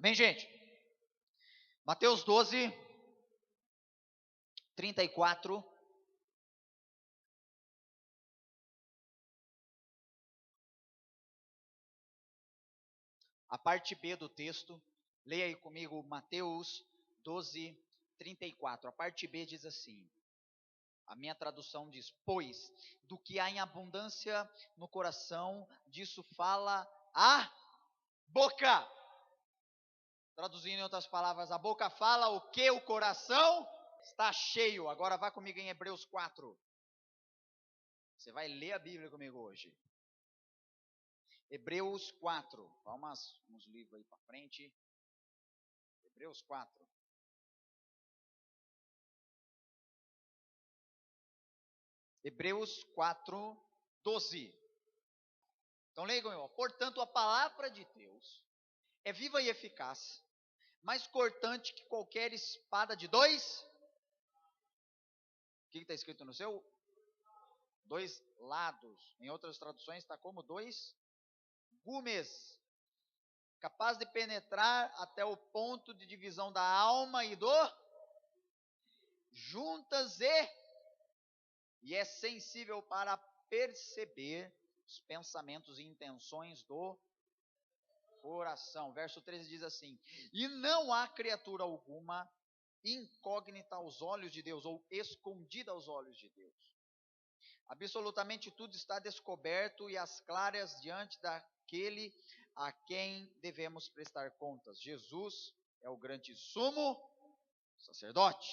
Amém, gente? Mateus 12, 34. A parte B do texto. Leia aí comigo Mateus 12, 34. A parte B diz assim. A minha tradução diz: pois do que há em abundância no coração, disso fala a boca. Traduzindo em outras palavras, a boca fala o que o coração está cheio. Agora vá comigo em Hebreus 4. Você vai ler a Bíblia comigo hoje. Hebreus 4. Vá uns livros aí para frente. Hebreus 4. Hebreus 4, 12. Então leia comigo. Portanto, a palavra de Deus é viva e eficaz, mais cortante que qualquer espada de dois. O que está escrito no seu? Dois lados. Em outras traduções está como dois gumes, capaz de penetrar até o ponto de divisão da alma e do juntas e é sensível para perceber os pensamentos e intenções do coração. Verso 13 diz assim: e não há criatura alguma incógnita aos olhos de Deus, ou escondida aos olhos de Deus. Absolutamente tudo está descoberto e às claras diante daquele a quem devemos prestar contas. Jesus é o grande sumo sacerdote.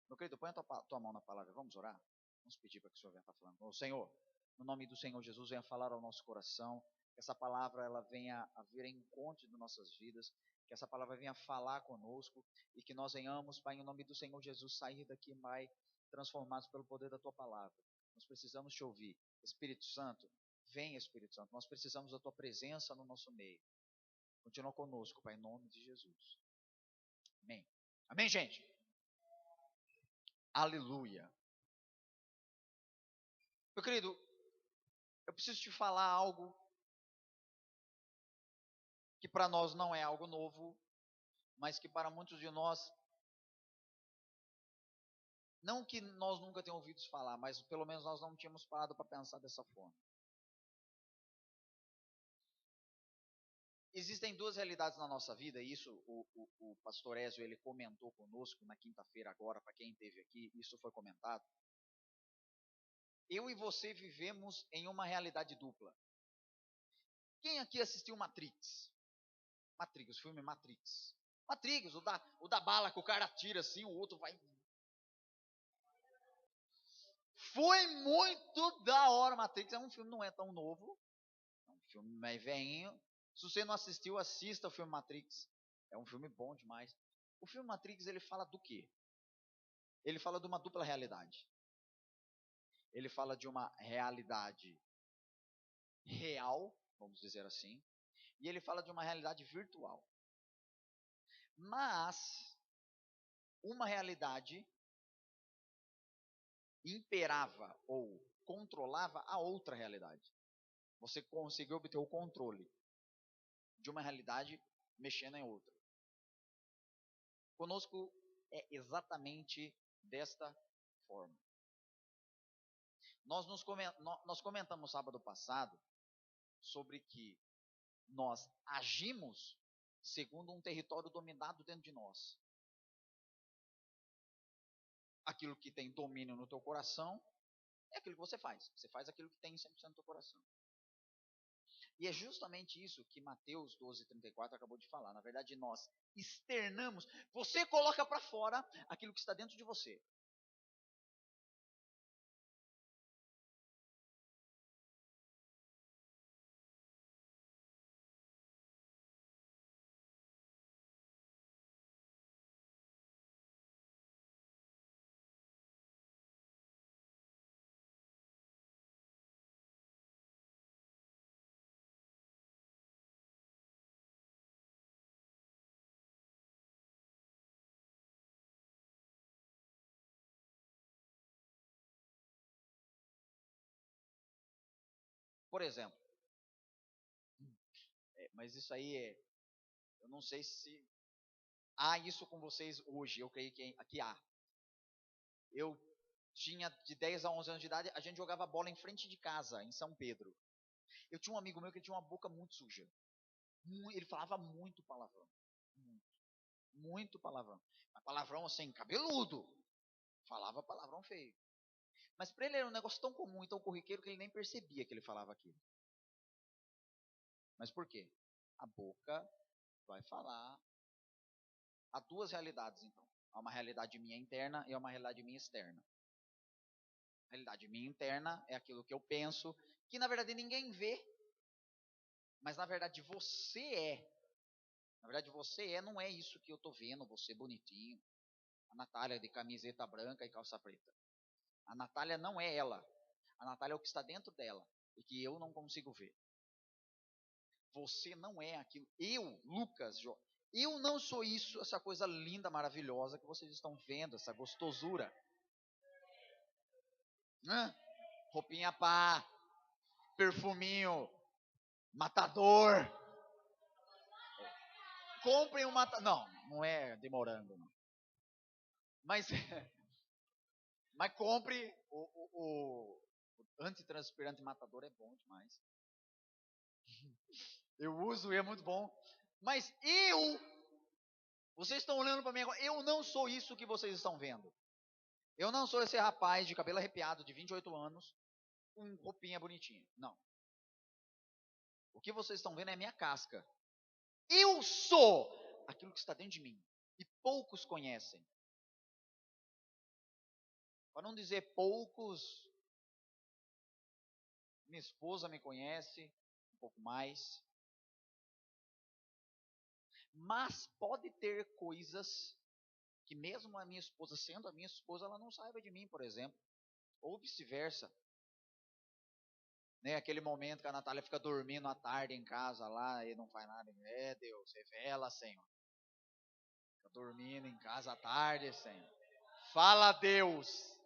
Meu querido, põe a tua mão na palavra, vamos orar? Vamos pedir para que o Senhor venha estar falando. Ô Senhor, no nome do Senhor Jesus, venha falar ao nosso coração, que essa palavra ela venha a vir em encontro de nossas vidas, que essa palavra venha falar conosco, e que nós venhamos, Pai, em nome do Senhor Jesus, sair daqui, Pai, transformados pelo poder da Tua palavra. Nós precisamos te ouvir. Espírito Santo, vem Espírito Santo, nós precisamos da Tua presença no nosso meio. Continua conosco, Pai, em nome de Jesus. Amém. Amém, gente? Aleluia. Meu querido, eu preciso te falar algo que para nós não é algo novo, mas que para muitos de nós, não que nós nunca tenhamos ouvido falar, mas pelo menos nós não tínhamos parado para pensar dessa forma. Existem duas realidades na nossa vida, e isso o pastor Ézio ele comentou conosco na quinta-feira agora, para quem esteve aqui, isso foi comentado. Eu e você vivemos em uma realidade dupla. Quem aqui assistiu Matrix? Matrix, o filme Matrix. Matrix, o da bala que o cara atira assim, o outro vai. Foi muito da hora. Matrix é um filme, não é tão novo, é um filme mais velhinho. Se você não assistiu, assista o filme Matrix. É um filme bom demais. O filme Matrix, ele fala do quê? Ele fala de uma dupla realidade. Ele fala de uma realidade real, vamos dizer assim, e ele fala de uma realidade virtual. Mas uma realidade imperava ou controlava a outra realidade. Você conseguiu obter o controle de uma realidade mexendo em outra. Conosco é exatamente desta forma. Nós comentamos sábado passado sobre que nós agimos segundo um território dominado dentro de nós. Aquilo que tem domínio no teu coração é aquilo que você faz. Você faz aquilo que tem 100% no teu coração. E é justamente isso que Mateus 12, 34 acabou de falar. Na verdade, nós externamos. Você coloca para fora aquilo que está dentro de você. Por exemplo, mas isso aí Eu não sei se há isso com vocês hoje, eu creio que há. Eu tinha de 10 a 11 anos de idade, a gente jogava bola em frente de casa, em São Pedro. Eu tinha um amigo meu que tinha uma boca muito suja. Ele falava muito palavrão. Muito, muito palavrão. Mas palavrão assim, cabeludo. Falava palavrão feio. Mas para ele era um negócio tão comum e tão corriqueiro que ele nem percebia que ele falava aquilo. Mas por quê? A boca vai falar. Há duas realidades, então. Há uma realidade minha interna e há uma realidade minha externa. A realidade minha interna é aquilo que eu penso, que na verdade ninguém vê, mas na verdade você é. Na verdade você é, não é isso que eu tô vendo, você bonitinho. A Natália de camiseta branca e calça preta. A Natália não é ela. A Natália é o que está dentro dela e que eu não consigo ver. Você não é aquilo. Eu, Lucas, eu não sou isso, essa coisa linda, maravilhosa que vocês estão vendo, essa gostosura. Hã? Roupinha pá, perfuminho, matador. Comprem um matador. Não, não é de morango, não. Mas, mas compre o antitranspirante matador, é bom demais. Eu uso e é muito bom. Mas vocês estão olhando para mim agora, eu não sou isso que vocês estão vendo. Eu não sou esse rapaz de cabelo arrepiado de 28 anos, com roupinha bonitinha. Não. O que vocês estão vendo é a minha casca. Eu sou aquilo que está dentro de mim. E poucos conhecem. Para não dizer poucos, minha esposa me conhece um pouco mais. Mas pode ter coisas que mesmo a minha esposa, sendo a minha esposa, ela não saiba de mim, por exemplo. Ou vice-versa. Né, aquele momento que a Natália fica dormindo à tarde em casa lá e não faz nada. É Deus, revela, Senhor. Fica dormindo em casa à tarde, Senhor. Fala, Deus.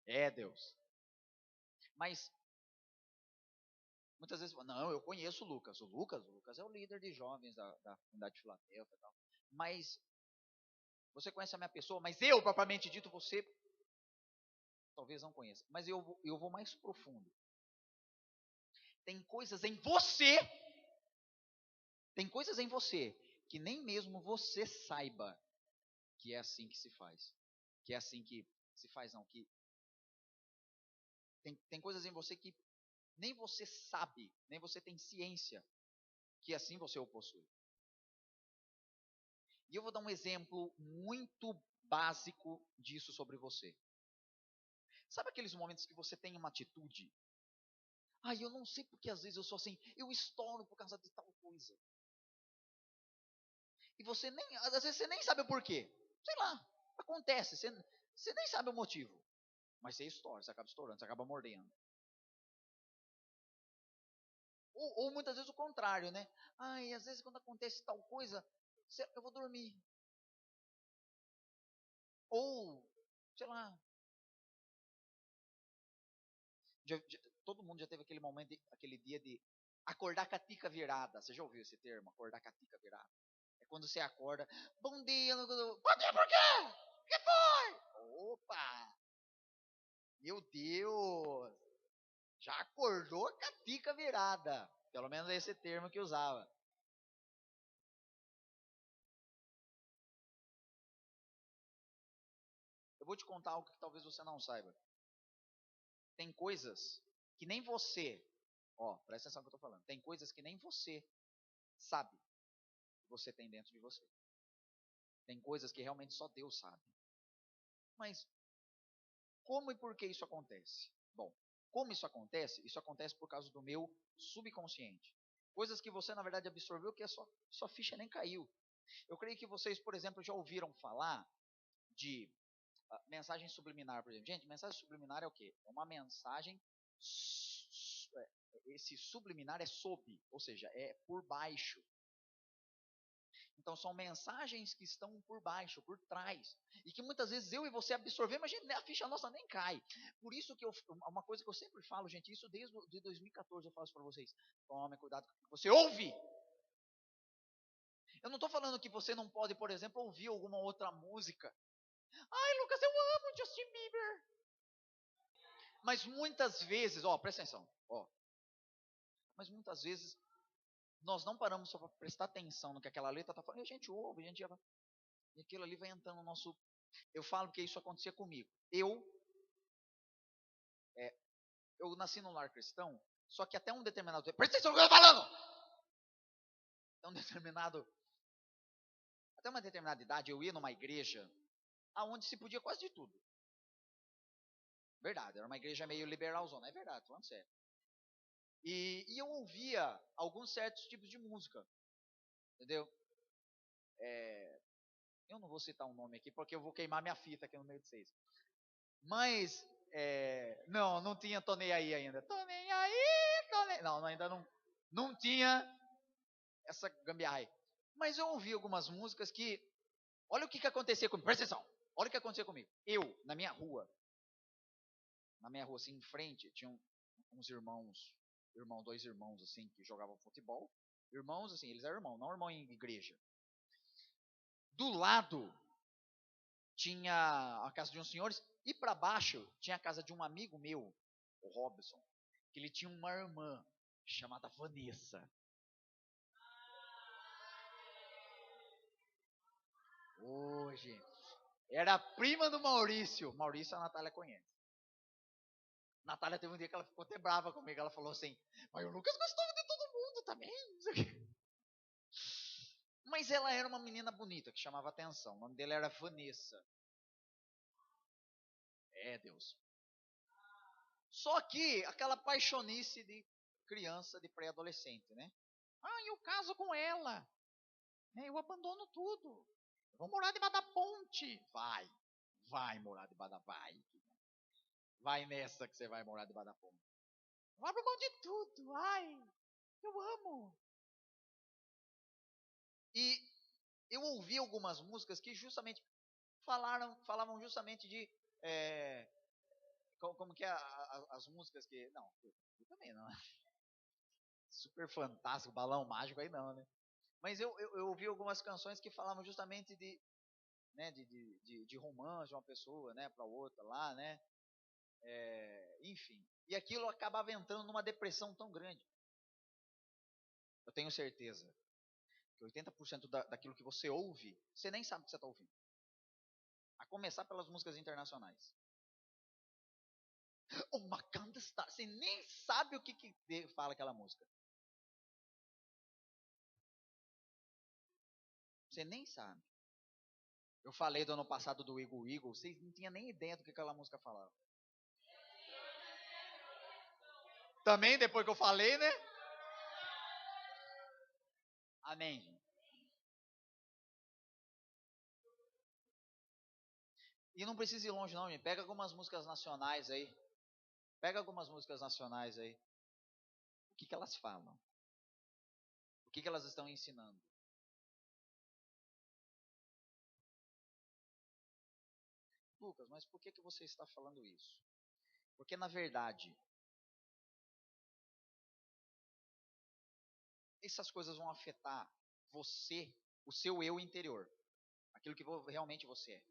É Deus. Mas muitas vezes, não, eu conheço o Lucas. O Lucas é o líder de jovens da comunidade de Filadélfia e tal. Mas você conhece a minha pessoa, mas eu, propriamente dito, você talvez não conheça. Mas eu vou mais profundo. Tem coisas em você, que nem mesmo você saiba que é assim que se faz. Que é assim que se faz, não. Que tem coisas em você que nem você sabe, nem você tem ciência que assim você o possui. E eu vou dar um exemplo muito básico disso sobre você. Sabe aqueles momentos que você tem uma atitude? Ah, eu não sei porque às vezes eu sou assim, eu estouro por causa de tal coisa. E você nem, às vezes você nem sabe o porquê. Sei lá, acontece, você nem sabe o motivo. Mas você estoura, você acaba estourando, você acaba mordendo. Ou muitas vezes o contrário, né? Ai, às vezes quando acontece tal coisa, eu vou dormir. Ou, sei lá, todo mundo já teve aquele momento, aquele dia de acordar com a tica virada. Você já ouviu esse termo, acordar com a tica virada? É quando você acorda, bom dia, bom dia por quê? O que foi? Opa, meu Deus, já acordou com a tica virada. Pelo menos é esse termo que usava. Eu vou te contar algo que talvez você não saiba. Tem coisas que nem você, ó, presta atenção no que eu tô falando. Tem coisas que nem você sabe que você tem dentro de você. Tem coisas que realmente só Deus sabe. Mas como e por que isso acontece? Bom, como isso acontece? Isso acontece por causa do meu subconsciente. Coisas que você, na verdade, absorveu que a sua ficha nem caiu. Eu creio que vocês, por exemplo, já ouviram falar de mensagem subliminar, por exemplo. Gente, mensagem subliminar é o quê? É uma mensagem. Esse subliminar é sob, ou seja, é por baixo. Então são mensagens que estão por baixo, por trás, e que muitas vezes eu e você absorvemos, a ficha nossa nem cai. Por isso que uma coisa que eu sempre falo, gente, isso desde de 2014 eu faço para vocês: tome cuidado com o que você ouve. Eu não estou falando que você não pode, por exemplo, ouvir alguma outra música. Ai, Lucas, eu amo Justin Bieber. Mas muitas vezes, presta atenção, mas muitas vezes nós não paramos só para prestar atenção no que aquela letra está falando, e a gente ouve, e aquilo ali vai entrando no nosso. Eu falo que isso acontecia comigo. Eu nasci num lar cristão, só que até um determinado tempo. Presta atenção no que eu estou falando! Até uma determinada idade, eu ia numa igreja aonde se podia quase de tudo. Verdade, era uma igreja meio liberalzona, é verdade, falando sério. E eu ouvia alguns certos tipos de música, entendeu? Eu não vou citar um nome aqui, porque eu vou queimar minha fita aqui no meio de vocês. Mas, não tinha Tô Nem Aí ainda. Tô nem aí, tô nem... Não, ainda não tinha essa gambiarra aí. Mas eu ouvi algumas músicas que, olha o que acontecia comigo, presta atenção, olha o que acontecia comigo. Eu, na minha rua, assim, em frente, tinha uns dois irmãos, assim, que jogavam futebol. Irmãos, assim, eles eram irmãos, não irmão em igreja. Do lado, tinha a casa de uns senhores, e para baixo, tinha a casa de um amigo meu, o Robson, que ele tinha uma irmã chamada Vanessa. Hoje, era prima do Maurício. Maurício a Natália conhece. Natália teve um dia que ela ficou até brava comigo. Ela falou assim: mas o Lucas gostava de todo mundo também. Mas ela era uma menina bonita que chamava atenção. O nome dela era Vanessa. Deus. Só que aquela paixonice de criança, de pré-adolescente, né? Eu caso com ela. Eu abandono tudo. Eu vou morar debaixo da ponte. Vai morar debaixo da Vai nessa que você vai morar debaixo da ponte. Eu abro mão de tudo. Eu amo. E eu ouvi algumas músicas que justamente falavam justamente de. Como que é as músicas que. Não, eu também não. Super fantástico, balão mágico aí não, né? Mas eu ouvi algumas canções que falavam justamente de, né, de romance de uma pessoa, né, para outra lá, né? Enfim. E aquilo acabava entrando numa depressão tão grande. Eu tenho certeza que 80% daquilo que você ouve, você nem sabe o que você está ouvindo. A começar pelas músicas internacionais. Uma Wakanda Star. Você nem sabe o que fala aquela música. Você nem sabe. Eu falei do ano passado do Eagle Eagle, vocês não tinham nem ideia do que aquela música falava. Também, depois que eu falei, né? Amém, gente. E não precisa ir longe, não, gente. Pega algumas músicas nacionais aí. O que elas falam? O que elas estão ensinando? Lucas, mas por que você está falando isso? Porque, na verdade, essas coisas vão afetar você, o seu eu interior. Aquilo que realmente você é.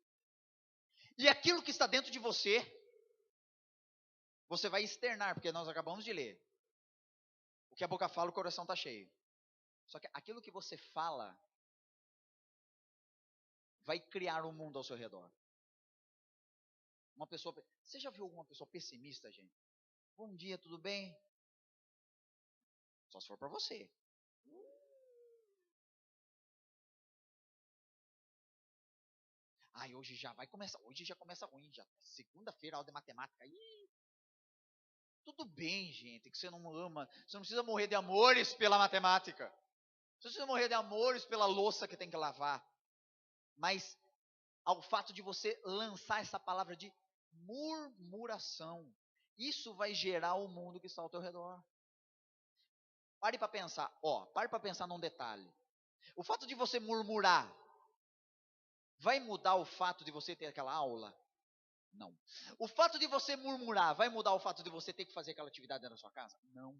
E aquilo que está dentro de você, você vai externar, porque nós acabamos de ler. O que a boca fala, o coração está cheio. Só que aquilo que você fala vai criar um mundo ao seu redor. Você já viu alguma pessoa pessimista, gente? Bom dia, tudo bem? Só se for para você. Hoje já vai começar. Hoje já começa ruim. Já segunda-feira, aula de matemática. Tudo bem, gente, que você não ama. Você não precisa morrer de amores pela matemática. Você não precisa morrer de amores pela louça que tem que lavar. Mas ao fato de você lançar essa palavra de murmuração, isso vai gerar o mundo que está ao teu redor. Pare para pensar, pare para pensar num detalhe. O fato de você murmurar vai mudar o fato de você ter aquela aula? Não. O fato de você murmurar vai mudar o fato de você ter que fazer aquela atividade na sua casa? Não.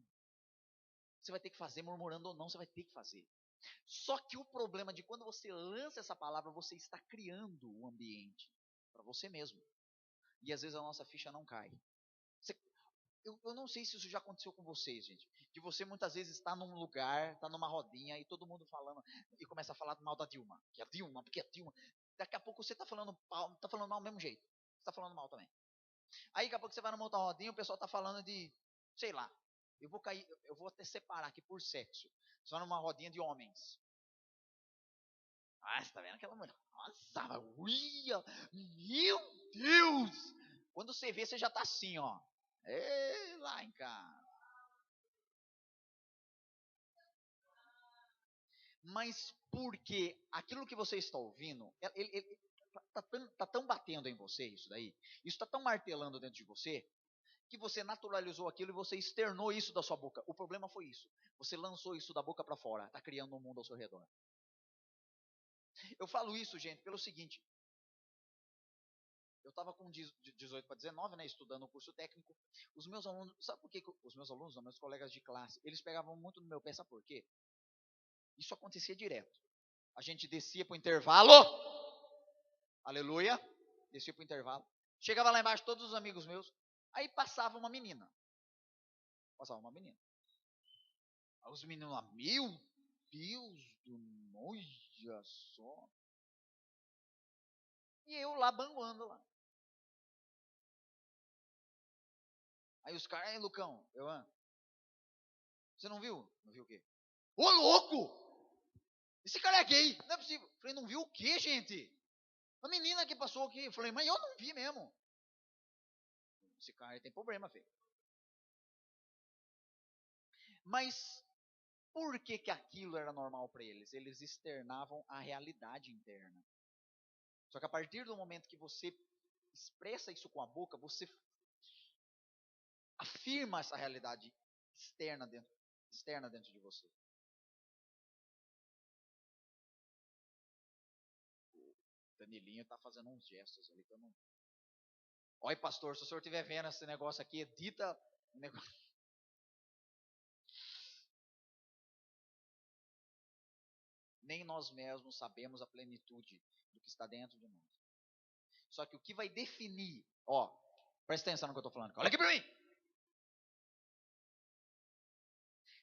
Você vai ter que fazer, murmurando ou não, você vai ter que fazer. Só que o problema de quando você lança essa palavra, você está criando um ambiente para você mesmo. E às vezes a nossa ficha não cai. Eu não sei se isso já aconteceu com vocês, gente. De você muitas vezes está num lugar, está numa rodinha e todo mundo falando, e começa a falar mal da Dilma. Que a Dilma, porque a Dilma. Daqui a pouco você está falando mal do mesmo jeito. Você está falando mal também. Aí daqui a pouco você vai numa outra rodinha, o pessoal está falando de, sei lá, eu vou até separar aqui por sexo. Só numa rodinha de homens. Ah, você tá vendo aquela mulher? Nossa, uia, meu Deus! Quando você vê, você já tá assim, ó. Lá em casa. Mas porque aquilo que você está ouvindo, tá tão batendo em você isso daí, isso está tão martelando dentro de você, que você naturalizou aquilo e você externou isso da sua boca. O problema foi isso. Você lançou isso da boca para fora, está criando um mundo ao seu redor. Eu falo isso, gente, pelo seguinte. Eu estava com 18 para 19, né, estudando o curso técnico. Os meus alunos, sabe por que os meus alunos, os meus colegas de classe, eles pegavam muito no meu pé, sabe por quê? Isso acontecia direto. A gente descia para o intervalo, aleluia, descia para o intervalo. Chegava lá embaixo, todos os amigos meus, aí passava uma menina. Passava uma menina. Aí os meninos lá, meu Deus do olha só. E eu lá banguando lá. Aí os caras, aí Lucão, você não viu? Não viu o quê? Ô louco! Esse cara é gay, não é possível. Eu falei, não viu o quê, gente? A menina que passou aqui. Eu falei, mas eu não vi mesmo. Esse cara tem problema, filho. Mas por que que aquilo era normal para eles? Eles externavam a realidade interna. Só que a partir do momento que você expressa isso com a boca, você afirma essa realidade externa dentro de você. O Danilinho tá fazendo uns gestos ali que eu não. Olha, pastor, se o senhor estiver vendo esse negócio aqui, edita o negócio. Nem nós mesmos sabemos a plenitude do que está dentro de nós. Só que o que vai definir, presta atenção no que eu estou falando. Olha aqui para mim.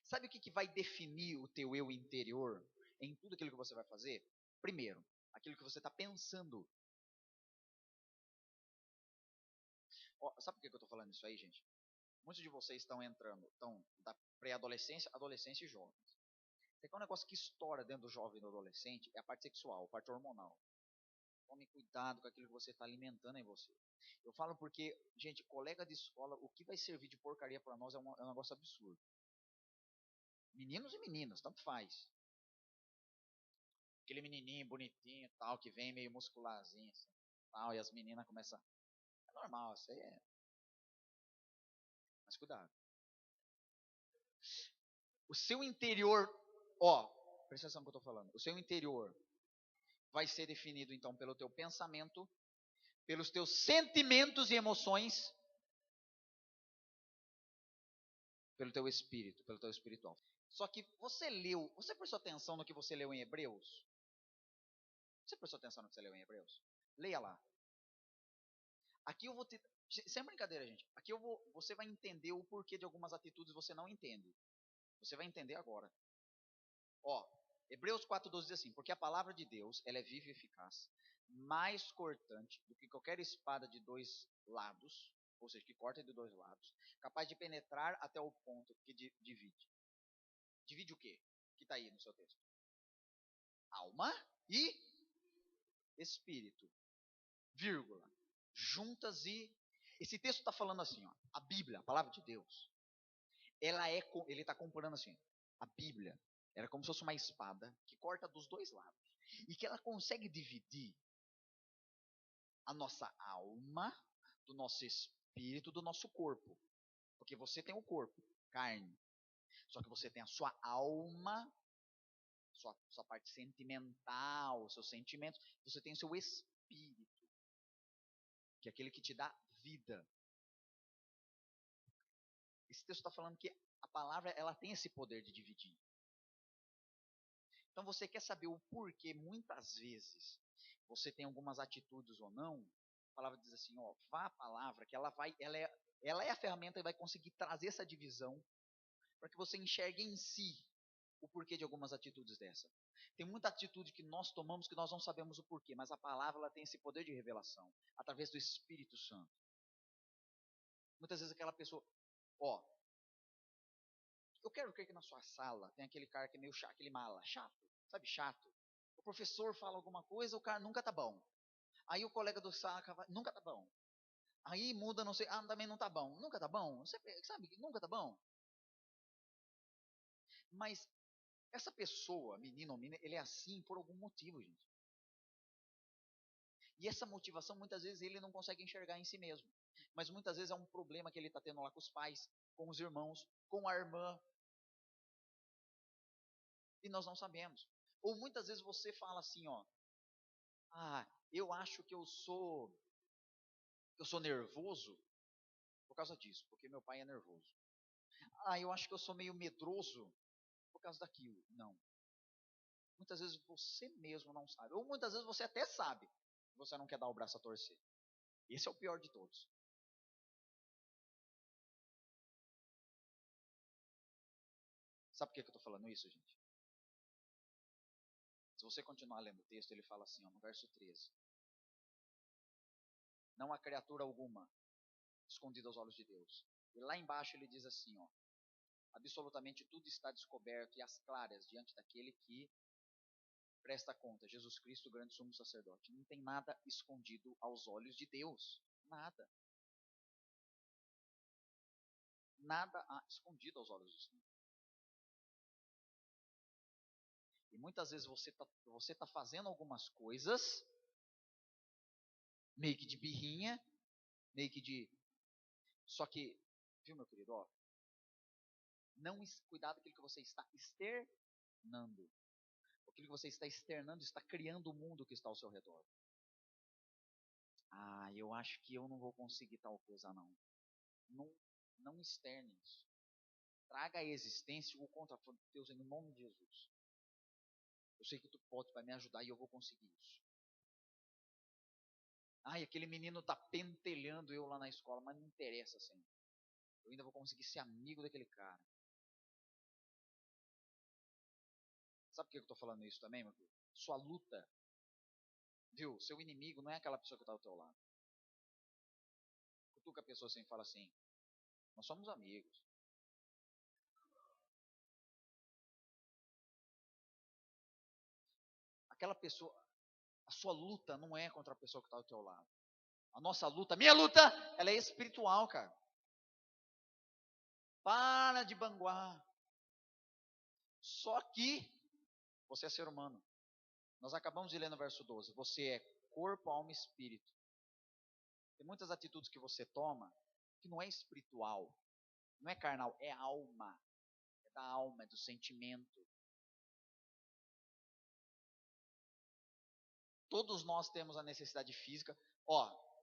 Sabe o que vai definir o teu eu interior em tudo aquilo que você vai fazer? Primeiro, aquilo que você está pensando. Sabe por que eu estou falando isso aí, gente? Muitos de vocês estão da pré-adolescência, adolescência e jovens. Tem um negócio que estoura dentro do jovem e do adolescente, é a parte sexual, a parte hormonal. Tome cuidado com aquilo que você está alimentando em você. Eu falo porque, gente, colega de escola, o que vai servir de porcaria para nós é um negócio absurdo. Meninos e meninas, tanto faz. Aquele menininho bonitinho tal, que vem meio muscularzinho assim, tal, e as meninas começam. É normal, isso aí é. Mas cuidado. O seu interior, presta atenção no que eu estou falando. O seu interior vai ser definido então pelo teu pensamento, pelos teus sentimentos e emoções, pelo teu espírito, pelo teu espiritual. Só que você prestou atenção no que você leu em Hebreus? Você prestou atenção no que você leu em Hebreus? Leia lá. Aqui eu vou te. Sem brincadeira, gente. Aqui você vai entender o porquê de algumas atitudes você não entende. Você vai entender agora. Hebreus 4,12 diz assim: porque a palavra de Deus, ela é viva e eficaz, mais cortante do que qualquer espada de dois lados, ou seja, que corta de dois lados, capaz de penetrar até o ponto que divide. Divide o quê? Que está aí no seu texto? Alma e espírito, vírgula, juntas e... Esse texto está falando assim, a Bíblia, a palavra de Deus, ele está comparando assim, a Bíblia era como se fosse uma espada que corta dos dois lados e que ela consegue dividir a nossa alma do nosso espírito, do nosso corpo, porque você tem o corpo, carne, só que você tem a sua alma sua parte sentimental, seus sentimentos. Você tem o seu espírito, que é aquele que te dá vida. Esse texto está falando que a palavra ela tem esse poder de dividir. Então você quer saber o porquê, muitas vezes, você tem algumas atitudes ou não, a palavra diz assim, ó, vá a palavra, que ela é a ferramenta que vai conseguir trazer essa divisão, para que você enxergue em si o porquê de algumas atitudes dessa. Tem muita atitude que nós tomamos que nós não sabemos o porquê, mas a palavra ela tem esse poder de revelação, através do Espírito Santo. Muitas vezes aquela pessoa, ó, eu quero crer que na sua sala tem aquele cara que é meio chato, aquele mala, chato, sabe, chato. O professor fala alguma coisa, o cara nunca tá bom. Aí o colega do saca nunca tá bom. Aí muda, não sei, também não tá bom. Nunca tá bom? Você sabe que nunca tá bom? Mas essa pessoa, menino ou menina, ele é assim por algum motivo, gente. E essa motivação, muitas vezes, ele não consegue enxergar em si mesmo. Mas muitas vezes é um problema que ele está tendo lá com os pais, com os irmãos, com a irmã. E nós não sabemos. Ou muitas vezes você fala assim, ó. Eu acho que eu sou nervoso por causa disso, porque meu pai é nervoso. Eu acho que eu sou meio medroso por causa daquilo. Não. Muitas vezes você mesmo não sabe. Ou muitas vezes você até sabe. Você não quer dar o braço a torcer. Esse é o pior de todos. Sabe por que eu estou falando isso, gente? Se você continuar lendo o texto, ele fala assim, ó, no verso 13. Não há criatura alguma escondida aos olhos de Deus. E lá embaixo ele diz assim, ó. Absolutamente tudo está descoberto e às claras diante daquele que presta conta, Jesus Cristo, o grande sumo sacerdote. Não tem nada escondido aos olhos de Deus. Nada. Nada há escondido aos olhos do Senhor. E muitas vezes você tá fazendo algumas coisas, meio que de birrinha, meio que de... Só que, viu meu querido, ó, não cuidado com aquilo que você está externando. Aquilo que você está externando está criando o mundo que está ao seu redor. Eu acho que eu não vou conseguir tal coisa, não. Não externe isso. Traga a existência o contra Deus em nome de Jesus. Eu sei que tu pode, vai me ajudar e eu vou conseguir isso. Aquele menino tá pentelhando eu lá na escola, mas não interessa, Senhor. Eu ainda vou conseguir ser amigo daquele cara. Sabe por que eu estou falando isso também, meu filho? Sua luta, viu? Seu inimigo não é aquela pessoa que está ao teu lado. Cutuca a pessoa assim e fala assim, nós somos amigos. Aquela pessoa, a sua luta não é contra a pessoa que está ao teu lado. A nossa luta, a minha luta, ela é espiritual, cara. Para de banguar. Só que você é ser humano. Nós acabamos de ler no verso 12. Você é corpo, alma e espírito. Tem muitas atitudes que você toma que não é espiritual, não é carnal, é alma. É da alma, é do sentimento. Todos nós temos a necessidade física.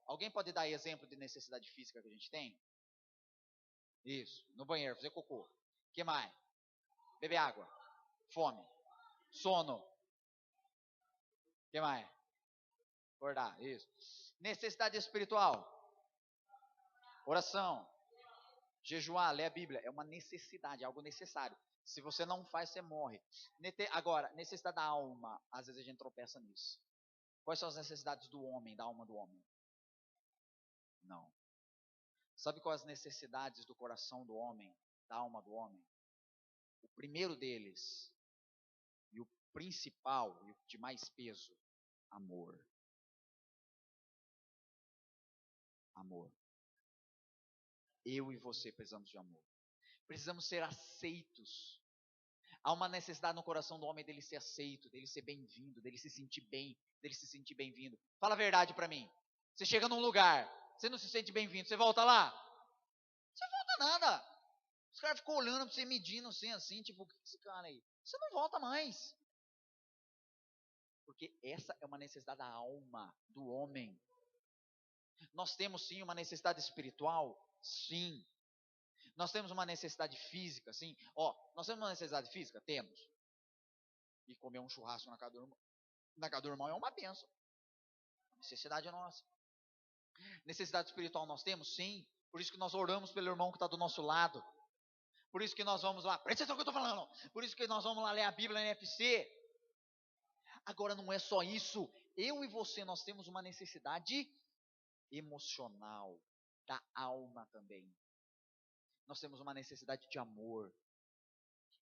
Alguém pode dar exemplo de necessidade física que a gente tem? Isso, no banheiro, fazer cocô. O que mais? Beber água. Fome. Sono. O que mais? Acordar, isso. Necessidade espiritual. Oração. Jejuar, ler a Bíblia. É uma necessidade, algo necessário. Se você não faz, você morre. Agora, necessidade da alma. Às vezes a gente tropeça nisso. Quais são as necessidades do homem, da alma do homem? Não. Sabe quais as necessidades do coração do homem, da alma do homem? O primeiro deles, e o principal, e o de mais peso, amor. Amor. Eu e você precisamos de amor. Precisamos ser aceitos. Há uma necessidade no coração do homem dele ser aceito, dele ser bem-vindo, dele se sentir bem, dele se sentir bem-vindo. Fala a verdade para mim. Você chega num lugar, você não se sente bem-vindo, você volta lá? Você volta nada. Os caras ficam olhando pra você, medindo assim, tipo, o que esse cara aí? Você não volta mais. Porque essa é uma necessidade da alma do homem. Nós temos sim uma necessidade espiritual? Sim. Nós temos uma necessidade física? Sim. Nós temos uma necessidade física? Temos. E comer um churrasco na casa do irmão é uma bênção. Necessidade é nossa. Necessidade espiritual nós temos? Sim. Por isso que nós oramos pelo irmão que está do nosso lado. Por isso que nós vamos lá, presta atenção no que eu estou falando. Por isso que nós vamos lá ler a Bíblia na NFC. Agora não é só isso. Eu e você, nós temos uma necessidade emocional, da alma também. Nós temos uma necessidade de amor.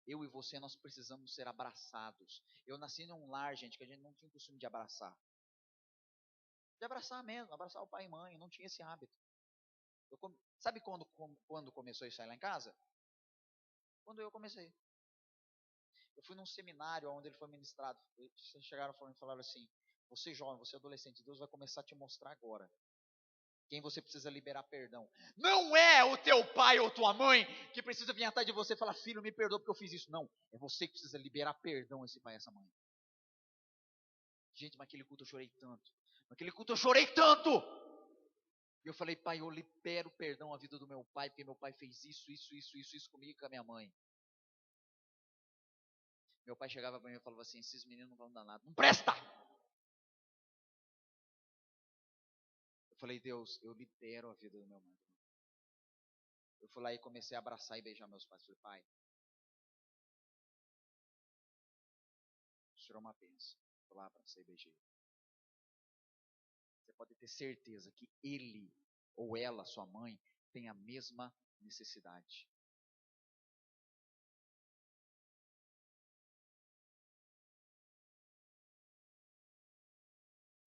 Eu e você, nós precisamos ser abraçados. Eu nasci num lar, gente, que a gente não tinha o costume de abraçar. De abraçar mesmo, abraçar o pai e mãe, não tinha esse hábito. Sabe quando começou isso aí lá em casa? Quando eu comecei. Eu fui num seminário onde ele foi ministrado. Eles chegaram e falaram assim: você jovem, você adolescente, Deus vai começar a te mostrar agora quem você precisa liberar perdão. Não é o teu pai ou tua mãe que precisa vir atrás de você e falar: filho, me perdoa porque eu fiz isso. Não, é você que precisa liberar perdão a esse pai e essa mãe. Gente, mas aquele culto eu chorei tanto. Naquele culto eu chorei tanto. E eu falei: pai, eu libero perdão à vida do meu pai, porque meu pai fez isso comigo e com a minha mãe. Meu pai chegava para mim e falava assim: esses meninos não vão dar nada. Não presta! Eu falei: Deus, eu libero a vida do meu mãe. Eu fui lá e comecei a abraçar e beijar meus pais. Eu falei: pai, o senhor é uma bênção. Fui lá, abracei e beijei. Você pode ter certeza que ele ou ela, sua mãe, tem a mesma necessidade.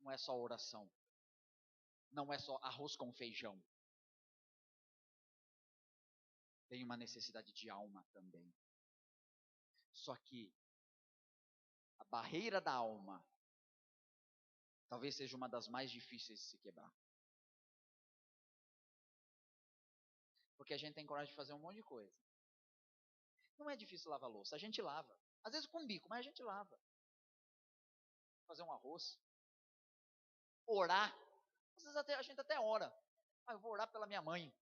Não é só oração. Não é só arroz com feijão. Tem uma necessidade de alma também. Só que a barreira da alma talvez seja uma das mais difíceis de se quebrar. Porque a gente tem coragem de fazer um monte de coisa. Não é difícil lavar louça, a gente lava. Às vezes com bico, mas a gente lava. Fazer um arroz. Orar. Às vezes a gente até ora. Eu vou orar pela minha mãe.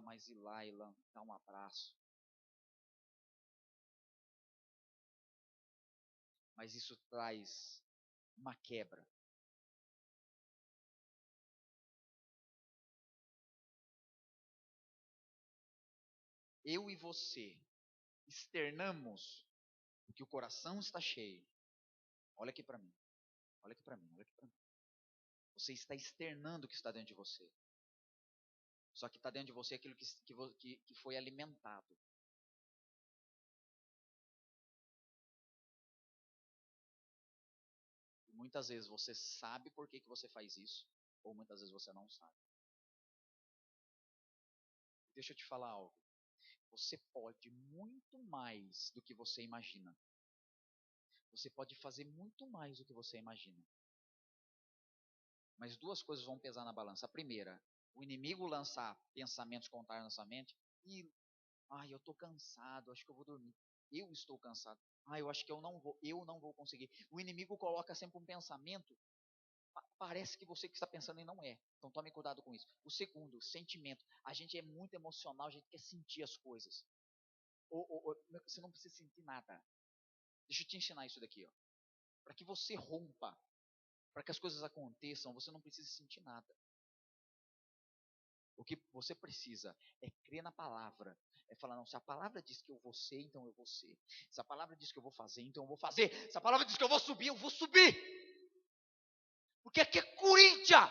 Mas ir lá e dar um abraço. Mas isso traz uma quebra. Eu e você externamos que o coração está cheio. Olha aqui para mim. Olha aqui para mim. Olha aqui para mim. Você está externando o que está dentro de você. Só que está dentro de você aquilo que foi alimentado. E muitas vezes você sabe por que você faz isso, ou muitas vezes você não sabe. Deixa eu te falar algo. Você pode muito mais do que você imagina. Você pode fazer muito mais do que você imagina. Mas duas coisas vão pesar na balança. A primeira, o inimigo lançar pensamentos contrários na sua mente. Eu estou cansado, acho que eu vou dormir. Eu estou cansado. Eu acho que eu não vou conseguir. O inimigo coloca sempre um pensamento, parece que você que está pensando e não é. Então tome cuidado com isso. O segundo, sentimento. A gente é muito emocional, a gente quer sentir as coisas. Você não precisa sentir nada. Deixa eu te ensinar isso daqui, ó. Para que você rompa, para que as coisas aconteçam, você não precisa sentir nada. O que você precisa é crer na palavra. É falar: não, se a palavra diz que eu vou ser, então eu vou ser. Se a palavra diz que eu vou fazer, então eu vou fazer. Se a palavra diz que eu vou subir, eu vou subir. Porque aqui é Corinthians.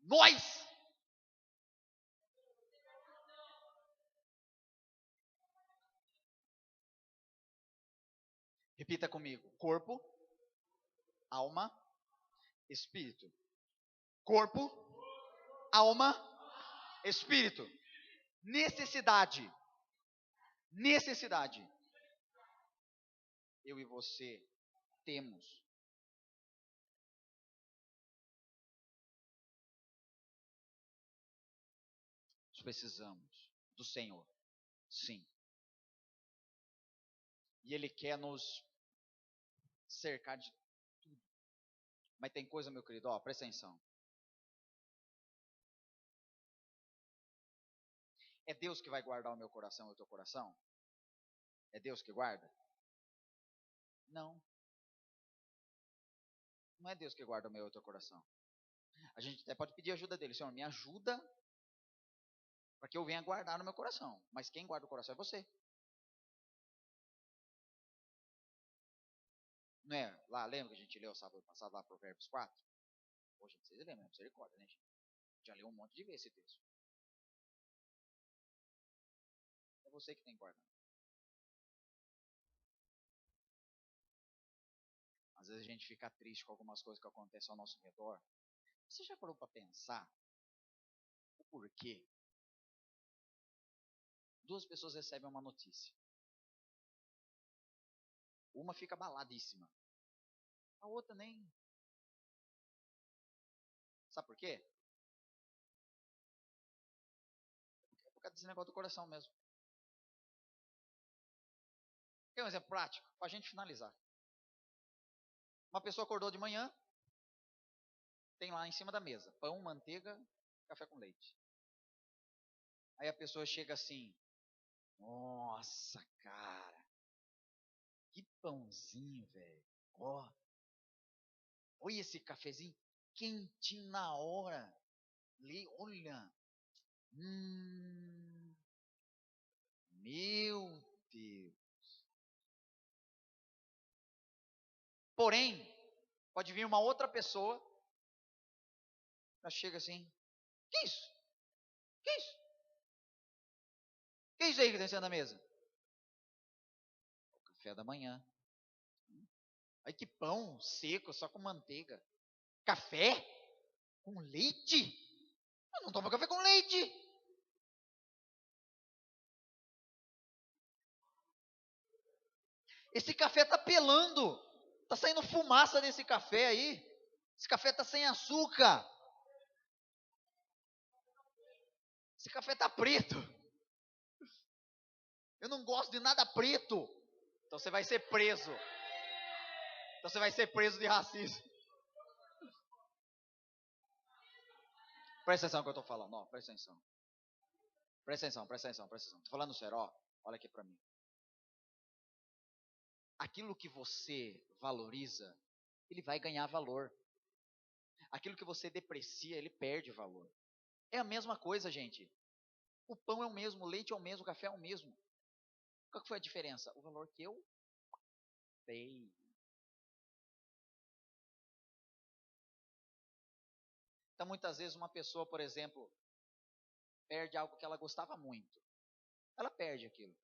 Nós. Repita comigo: corpo, alma, espírito. Corpo, alma, espírito. Necessidade. Necessidade. Eu e você temos. precisamos do Senhor, sim. E Ele quer nos cercar de tudo. Mas tem coisa, meu querido, ó, presta atenção. É Deus que vai guardar o meu coração e o teu coração? É Deus que guarda? Não. Não é Deus que guarda o meu e o teu coração. A gente até pode pedir ajuda dele. Senhor, me ajuda para que eu venha guardar no meu coração. Mas quem guarda o coração é você. Não é? Lá, lembra que a gente leu sábado passado lá Provérbios 4? Poxa, vocês lembram, né? Misericórdia, né, gente? Já leu um monte de vezes esse texto. É você que tem que guardar. Às vezes a gente fica triste com algumas coisas que acontecem ao nosso redor. Você já parou para pensar o porquê? Duas pessoas recebem uma notícia. Uma fica abaladíssima. A outra nem. Sabe por quê? É por causa desse negócio do coração mesmo. Quer um exemplo prático? Para a gente finalizar. Uma pessoa acordou de manhã, tem lá em cima da mesa pão, manteiga, café com leite. Aí a pessoa chega assim: nossa, cara, que pãozinho, velho. Ó, olha esse cafezinho quentinho na hora. Olha. Meu Deus. Porém, pode vir uma outra pessoa, ela chega assim: que isso? Que isso? Que isso aí que está em cima da mesa? O café da manhã. Ai, que pão seco, só com manteiga. Café? Com leite? Eu não tomo café com leite. Esse café tá pelando. Tá saindo fumaça desse café aí. Esse café tá sem açúcar. Esse café tá preto. Eu não gosto de nada preto. Então você vai ser preso. Então você vai ser preso de racismo. Presta atenção no que eu tô falando, ó, presta atenção. Presta atenção, presta atenção, presta atenção. Tô falando sério, ó, olha aqui pra mim. Aquilo que você valoriza, ele vai ganhar valor. Aquilo que você deprecia, ele perde valor. É a mesma coisa, gente. O pão é o mesmo, o leite é o mesmo, o café é o mesmo. Qual que foi a diferença? O valor que eu dei. Então, muitas vezes, uma pessoa, por exemplo, perde algo que ela gostava muito. Ela perde aquilo.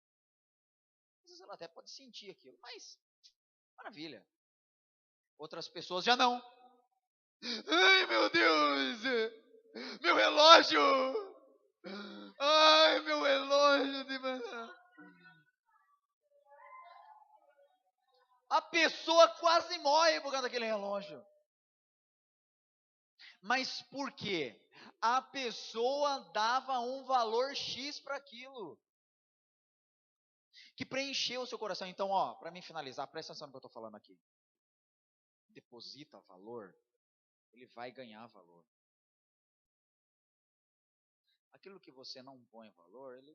Às vezes ela até pode sentir aquilo, mas maravilha. Outras pessoas já não. Ai, meu Deus! Meu relógio! Ai, meu relógio de manhã. A pessoa quase morre por causa daquele relógio. Mas por quê? A pessoa dava um valor X para aquilo, que preencheu o seu coração. Então, ó, para mim finalizar, presta atenção no que eu estou falando aqui. Deposita valor, ele vai ganhar valor. Aquilo que você não põe valor, ele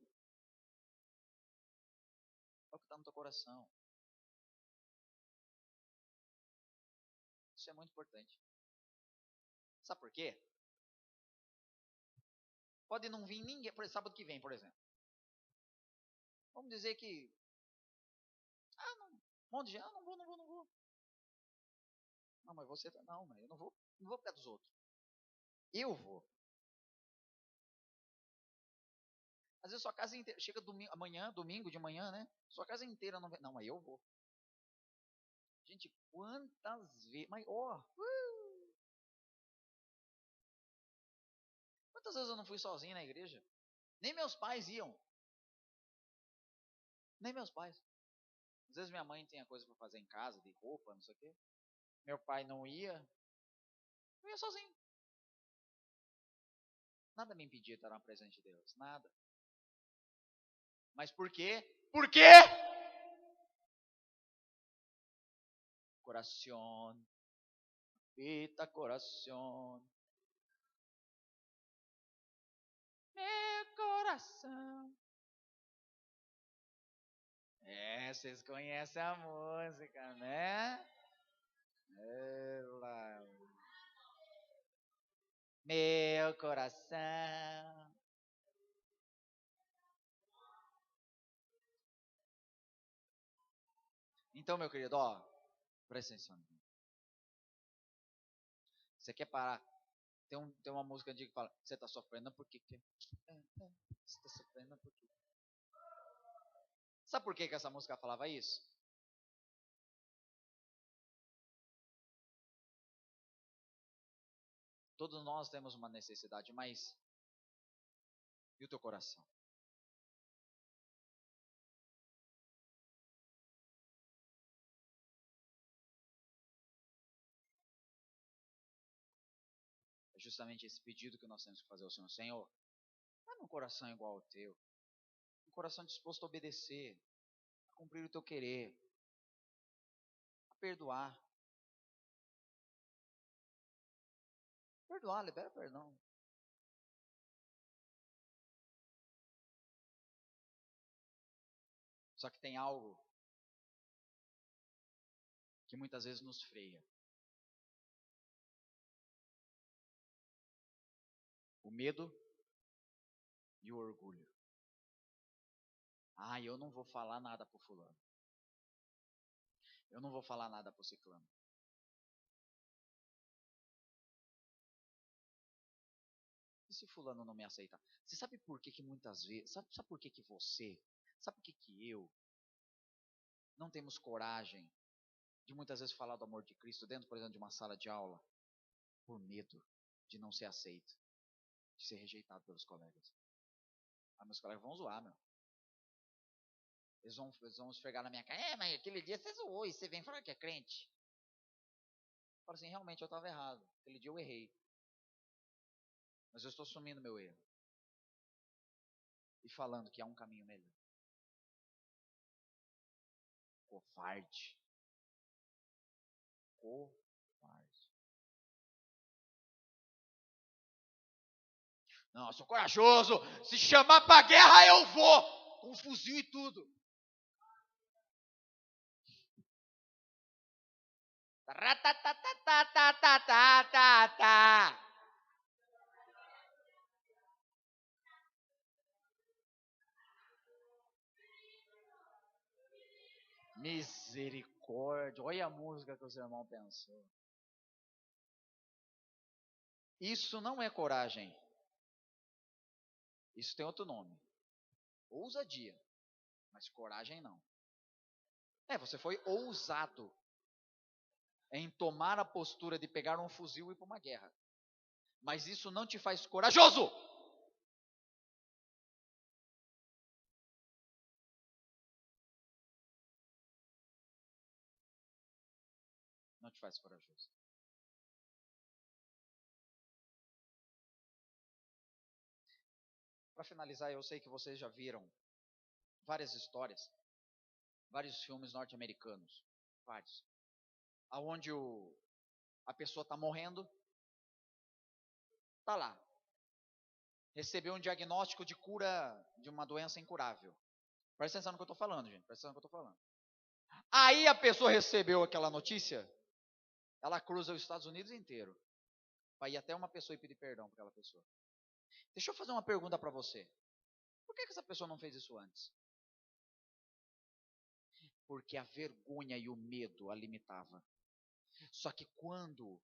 é o que está no teu coração. Isso é muito importante. Sabe por quê? Pode não vir ninguém, por exemplo, sábado que vem, por exemplo. Vamos dizer que, não, um monte de gente, não vou, não vou, não vou. Não, mas você, não, mas eu não vou por causa dos outros. Eu vou. Às vezes sua casa inteira, chega domingo, amanhã, domingo de manhã, né? Sua casa inteira não vem. Não, mas eu vou. Gente, quantas vezes. Mas, ó. Quantas vezes eu não fui sozinho na igreja? Nem meus pais iam. Nem meus pais. Às vezes minha mãe tinha coisa para fazer em casa, de roupa, não sei o quê. Meu pai não ia. Eu ia sozinho. Nada me impedia de estar na presença de Deus, nada. Mas por quê? Por quê? Coração, pita coração, meu coração. Vocês conhecem a música, né? Ela, meu coração. Então, meu querido, presta atenção. Você quer parar? Tem uma música antiga que fala: você está sofrendo por quê? Você está sofrendo por quê? Sabe por que essa música falava isso? Todos nós temos uma necessidade, mas e o teu coração? É justamente esse pedido que nós temos que fazer ao Senhor. Senhor, dá-me um coração igual ao teu. Um coração disposto a obedecer, a cumprir o teu querer, a perdoar. Perdoar, libera perdão. Só que tem algo que muitas vezes nos freia. O medo e o orgulho. Eu não vou falar nada pro fulano. Eu não vou falar nada pro ciclano. E se fulano não me aceitar? Você sabe por que muitas vezes, sabe por que você, sabe por que eu não temos coragem de muitas vezes falar do amor de Cristo dentro, por exemplo, de uma sala de aula? Por medo de não ser aceito, de ser rejeitado pelos colegas. Meus colegas vão zoar, meu. Eles vão esfregar na minha cara. Mas aquele dia você zoou e você vem falar que é crente. Eu falo assim, realmente eu estava errado. Aquele dia eu errei. Mas eu estou assumindo meu erro. E falando que há um caminho melhor. Covarde. Covarde. Não, eu sou corajoso. Se chamar pra guerra, eu vou. Com fuzil e tudo. Misericórdia. Olha a música que o seu irmão pensou. Isso não é coragem. Isso tem outro nome. Ousadia. Mas coragem não. Você foi ousado em tomar a postura de pegar um fuzil e ir para uma guerra. Mas isso não te faz corajoso. Não te faz corajoso. Para finalizar, eu sei que vocês já viram várias histórias, vários filmes norte-americanos, vários, aonde a pessoa está morrendo, está lá, recebeu um diagnóstico de cura de uma doença incurável. Presta atenção no que eu estou falando, gente. Presta atenção no que eu estou falando. Aí a pessoa recebeu aquela notícia, ela cruza os Estados Unidos inteiro, para ir até uma pessoa e pedir perdão para aquela pessoa. Deixa eu fazer uma pergunta para você. Por que essa pessoa não fez isso antes? Porque a vergonha e o medo a limitava. Só que quando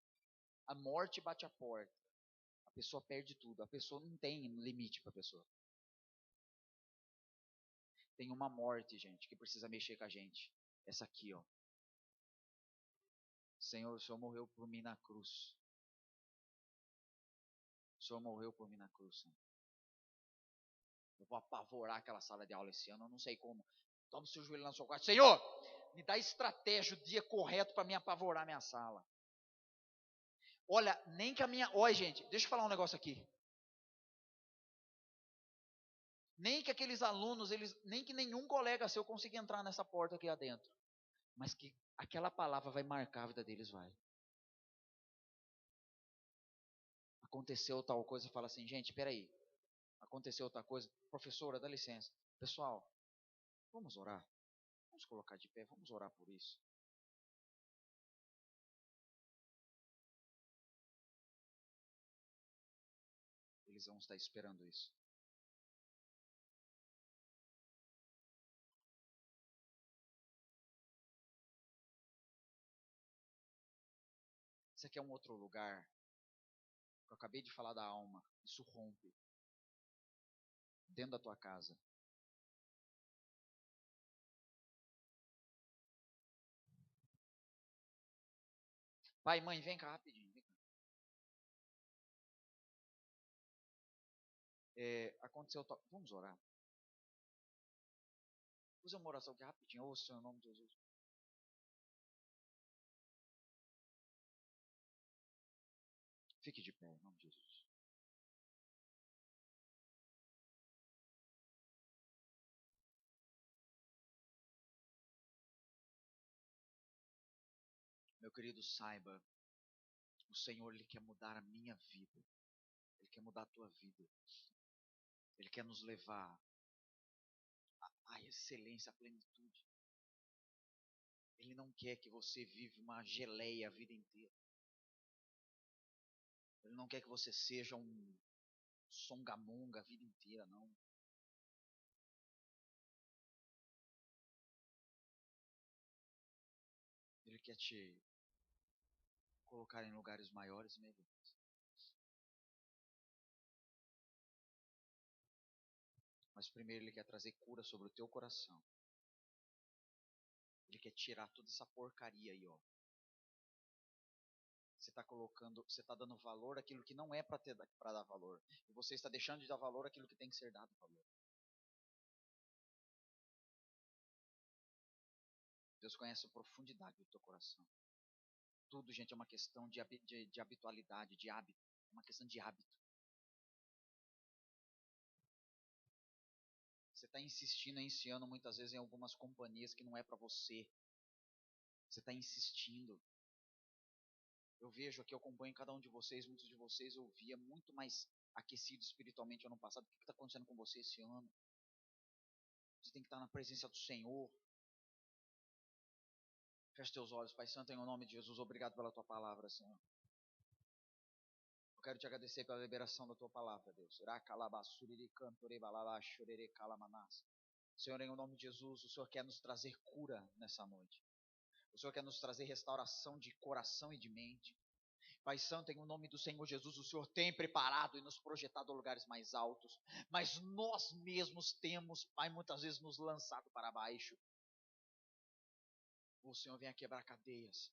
a morte bate a porta, a pessoa perde tudo. A pessoa não tem limite para a pessoa. Tem uma morte, gente, que precisa mexer com a gente. Essa aqui, ó. Senhor, o Senhor morreu por mim na cruz. O Senhor morreu por mim na cruz, Senhor. Eu vou apavorar aquela sala de aula esse ano, eu não sei como. Toma o seu joelho na sua cara. Senhor, me dá estratégia, o dia correto para me apavorar a minha sala. Olha, nem que a minha... Olha, gente, deixa eu falar um negócio aqui. Nem que aqueles alunos, nem que nenhum colega seu consiga entrar nessa porta aqui adentro. Mas que aquela palavra vai marcar a vida deles, vai. Aconteceu tal coisa, fala assim, gente, espera aí. Aconteceu outra coisa, professora, dá licença. Pessoal, vamos orar. Vamos colocar de pé, vamos orar por isso. Eles vão estar esperando isso. Isso aqui é um outro lugar. Eu acabei de falar da alma. Isso rompe. Dentro da tua casa. Pai, mãe, vem cá rapidinho. Vem cá. Aconteceu tal. Vamos orar. Usa uma oração aqui rapidinho. Ouça o nome de Jesus. Fique de pé, em nome de Jesus. Meu querido, saiba, o Senhor, Ele quer mudar a minha vida. Ele quer mudar a tua vida. Ele quer nos levar à excelência, à plenitude. Ele não quer que você viva uma geleia a vida inteira. Ele não quer que você seja um songamonga a vida inteira, não. Ele quer te colocar em lugares maiores e melhores. Mas primeiro Ele quer trazer cura sobre o teu coração. Ele quer tirar toda essa porcaria aí, ó. Você está colocando, você está dando valor àquilo que não é para dar valor. E você está deixando de dar valor àquilo que tem que ser dado valor. Deus conhece a profundidade do teu coração. Tudo, gente, é uma questão de habitualidade, de hábito. É uma questão de hábito. Você está insistindo, iniciando muitas vezes em algumas companhias que não é para você. Você está insistindo. Eu vejo aqui, eu acompanho cada um de vocês, muitos de vocês eu via muito mais aquecido espiritualmente ano passado. O que está acontecendo com você esse ano? Você tem que estar na presença do Senhor. Feche teus olhos, Pai Santo, em nome de Jesus. Obrigado pela tua palavra, Senhor. Eu quero te agradecer pela liberação da tua palavra, Deus. Senhor, em nome de Jesus, o Senhor quer nos trazer cura nessa noite. O Senhor quer nos trazer restauração de coração e de mente. Pai Santo, em nome do Senhor Jesus, o Senhor tem preparado e nos projetado a lugares mais altos, mas nós mesmos temos, Pai, muitas vezes nos lançado para baixo. O Senhor venha quebrar cadeias.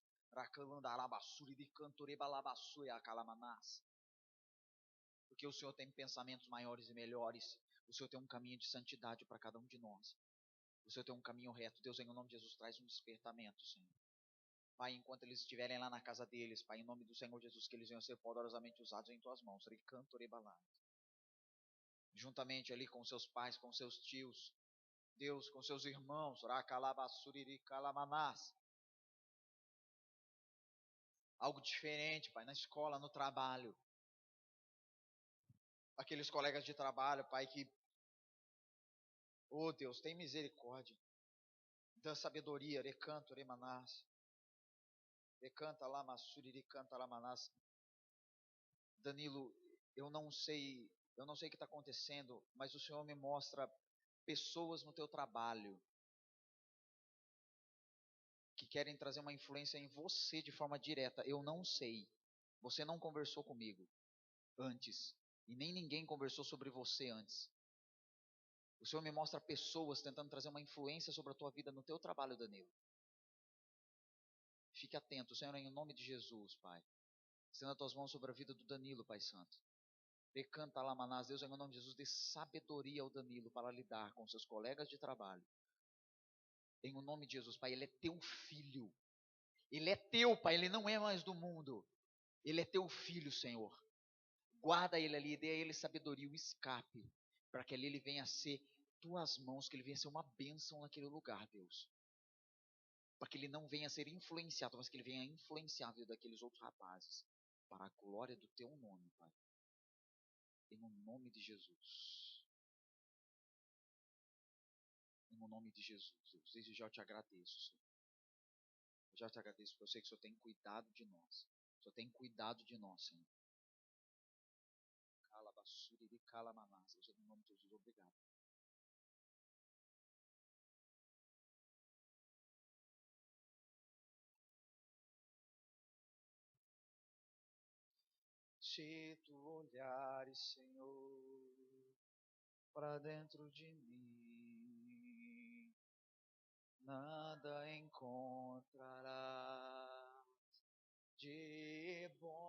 Porque o Senhor tem pensamentos maiores e melhores. O Senhor tem um caminho de santidade para cada um de nós. O Senhor tem um caminho reto. Deus, em nome de Jesus, traz um despertamento, Senhor. Pai, enquanto eles estiverem lá na casa deles, Pai, em nome do Senhor Jesus, que eles venham ser poderosamente usados em tuas mãos. Juntamente ali com seus pais, com seus tios, Deus, com seus irmãos. Algo diferente, Pai, na escola, no trabalho. Aqueles colegas de trabalho, Pai, que, oh Deus, tem misericórdia. Dá sabedoria, recanto, remanás. Recanta lá, massuri, canta lá, manás. Danilo, eu não sei o que está acontecendo, mas o Senhor me mostra pessoas no teu trabalho que querem trazer uma influência em você de forma direta. Eu não sei. Você não conversou comigo antes. E nem ninguém conversou sobre você antes. O Senhor me mostra pessoas tentando trazer uma influência sobre a tua vida no teu trabalho, Danilo. Fique atento, Senhor, em nome de Jesus, Pai. Estenda as tuas mãos sobre a vida do Danilo, Pai Santo. Decanta lá, Manás, Deus, em nome de Jesus, dê sabedoria ao Danilo para lidar com seus colegas de trabalho. Em nome de Jesus, Pai, ele é teu filho. Ele é teu, Pai, ele não é mais do mundo. Ele é teu filho, Senhor. Guarda ele ali, dê a ele sabedoria, o escape. para que ali ele venha a ser tuas mãos, que ele venha a ser uma bênção naquele lugar, Deus. Para que ele não venha a ser influenciado, mas que ele venha a influenciar a vida daqueles outros rapazes, para a glória do teu nome, Pai. Em nome de Jesus. Em nome de Jesus, Deus. Desde já eu te agradeço, Senhor. Eu já te agradeço porque eu sei que o Senhor tem cuidado de nós. O Senhor tem cuidado de nós, Senhor. Calabassuri de calamanás. Deus, em nome de Jesus, obrigado. Se tu olhares, Senhor, para dentro de mim, nada encontrarás de bom.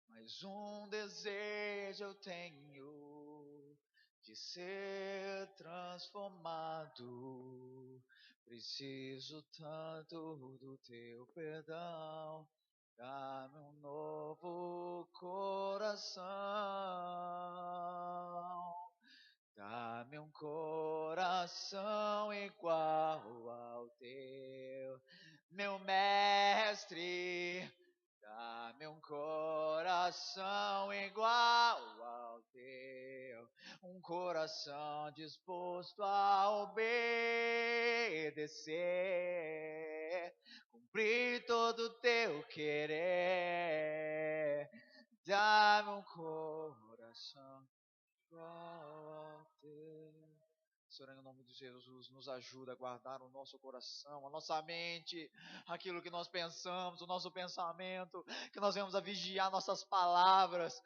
Mas um desejo eu tenho de ser transformado. Preciso tanto do teu perdão. Dá-me um novo coração. Dá-me um coração igual ao teu, meu mestre. Dá-me um coração igual ao teu, um coração disposto a obedecer, cumprir todo o teu querer. Dá-me um coração igual ao teu. Senhor, em nome de Jesus, nos ajuda a guardar o nosso coração, a nossa mente, aquilo que nós pensamos, o nosso pensamento, que nós venhamos a vigiar nossas palavras.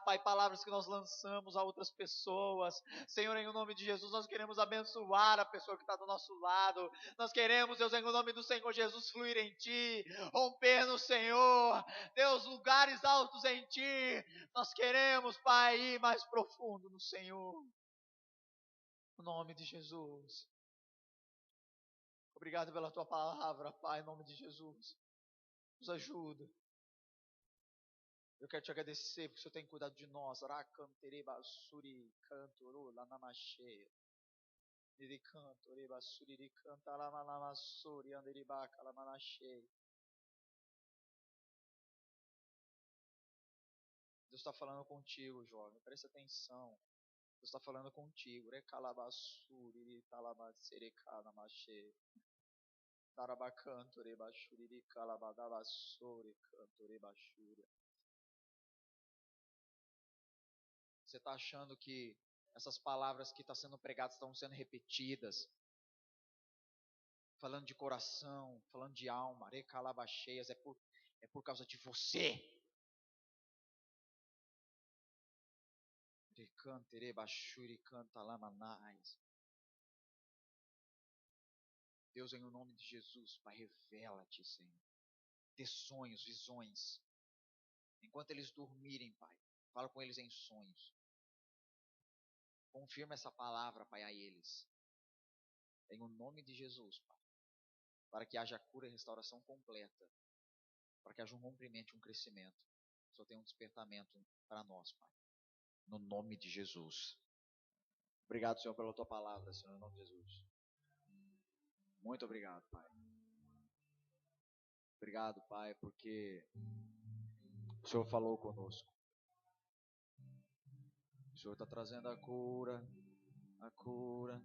Pai, palavras que nós lançamos a outras pessoas. Senhor, em nome de Jesus, nós queremos abençoar a pessoa que está do nosso lado. Nós queremos, Deus, em nome do Senhor Jesus, fluir em Ti, romper no Senhor. Deus, lugares altos em Ti. Nós queremos, Pai, ir mais profundo no Senhor. No nome de Jesus. Obrigado pela tua palavra, Pai, em nome de Jesus. Nos ajuda. Eu quero te agradecer porque o Senhor tem cuidado de nós. Rakantere basuri cantoro lanamache. Niri cantore basuri ri canta lamanamassuri anderi baca lamanache. Deus está falando contigo, jovem. Presta atenção. Deus está falando contigo. Recalabassuri ri talabasere calamache. Tarabacanto rebashuri calabadabassore canto rebashuri. Você está achando que essas palavras que estão sendo pregadas estão sendo repetidas? Falando de coração, falando de alma, recalabacheias, é por causa de você. Recante rebashuri canta lamanais. Deus, em nome de Jesus, Pai, revela-te, Senhor. Dê sonhos, visões. Enquanto eles dormirem, Pai, fala com eles em sonhos. Confirma essa palavra, Pai, a eles. Em o nome de Jesus, Pai. Para que haja cura e restauração completa. Para que haja um rompimento e um crescimento. Só tem um despertamento para nós, Pai. No nome de Jesus. Obrigado, Senhor, pela tua palavra, Senhor, em nome de Jesus. Muito obrigado, Pai. Obrigado, Pai, porque o Senhor falou conosco. O Senhor está trazendo a cura, a cura,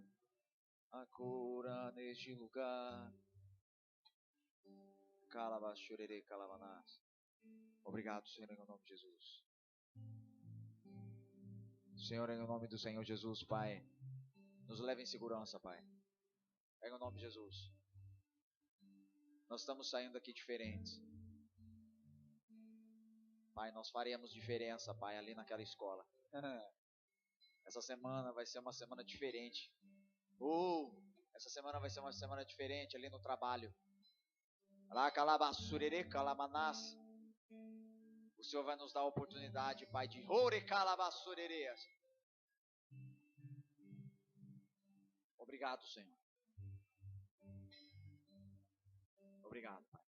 a cura neste lugar. Calabachurere, calabanás. Obrigado, Senhor, em nome de Jesus. Senhor, em nome do Senhor Jesus, Pai, nos leve em segurança, Pai. Em nome de Jesus. Nós estamos saindo aqui diferentes. Pai, nós faremos diferença, Pai, ali naquela escola. Essa semana vai ser uma semana diferente. Essa semana vai ser uma semana diferente ali no trabalho. O Senhor vai nos dar a oportunidade, Pai, de Obrigado, Senhor. Obrigado, Pai.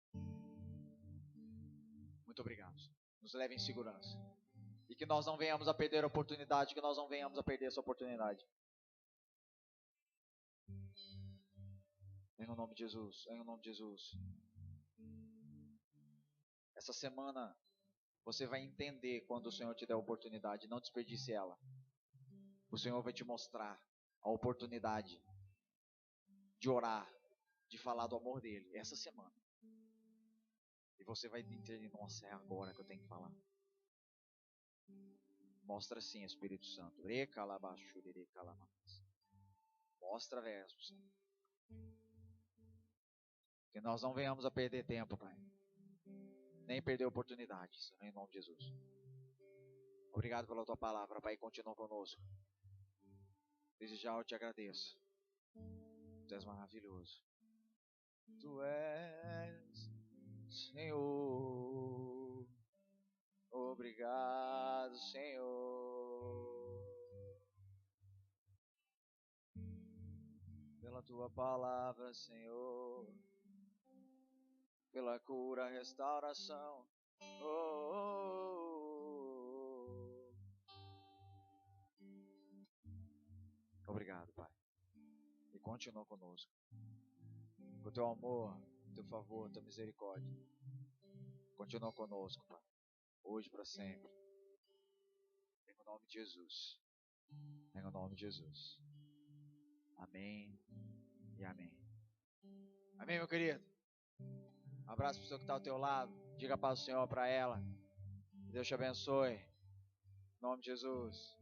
Muito obrigado. Nos leve em segurança. E que nós não venhamos a perder a oportunidade, que nós não venhamos a perder essa oportunidade. Em nome de Jesus, em nome de Jesus. Essa semana você vai entender quando o Senhor te der a oportunidade, não desperdice ela. O Senhor vai te mostrar a oportunidade de orar, de falar do amor dele, essa semana. E você vai entender, nossa, é agora que eu tenho que falar. Mostra sim, Espírito Santo. Mostra, versos. Que nós não venhamos a perder tempo, Pai. Nem perder oportunidades, em nome de Jesus. Obrigado pela tua palavra, Pai, continua conosco. Desde já eu te agradeço. Tu és maravilhoso. Tu és, Senhor. Obrigado, Senhor, pela tua palavra, Senhor, pela cura, restauração. Oh, oh, oh. Obrigado, Pai. E continua conosco. Com o teu amor, teu favor, tua misericórdia. Continua conosco, Pai. Hoje para sempre. Em nome de Jesus. Em nome de Jesus. Amém e amém. Amém, meu querido? Um abraço para o senhor que está ao teu lado. Diga a paz do Senhor para ela. Deus te abençoe. Em nome de Jesus.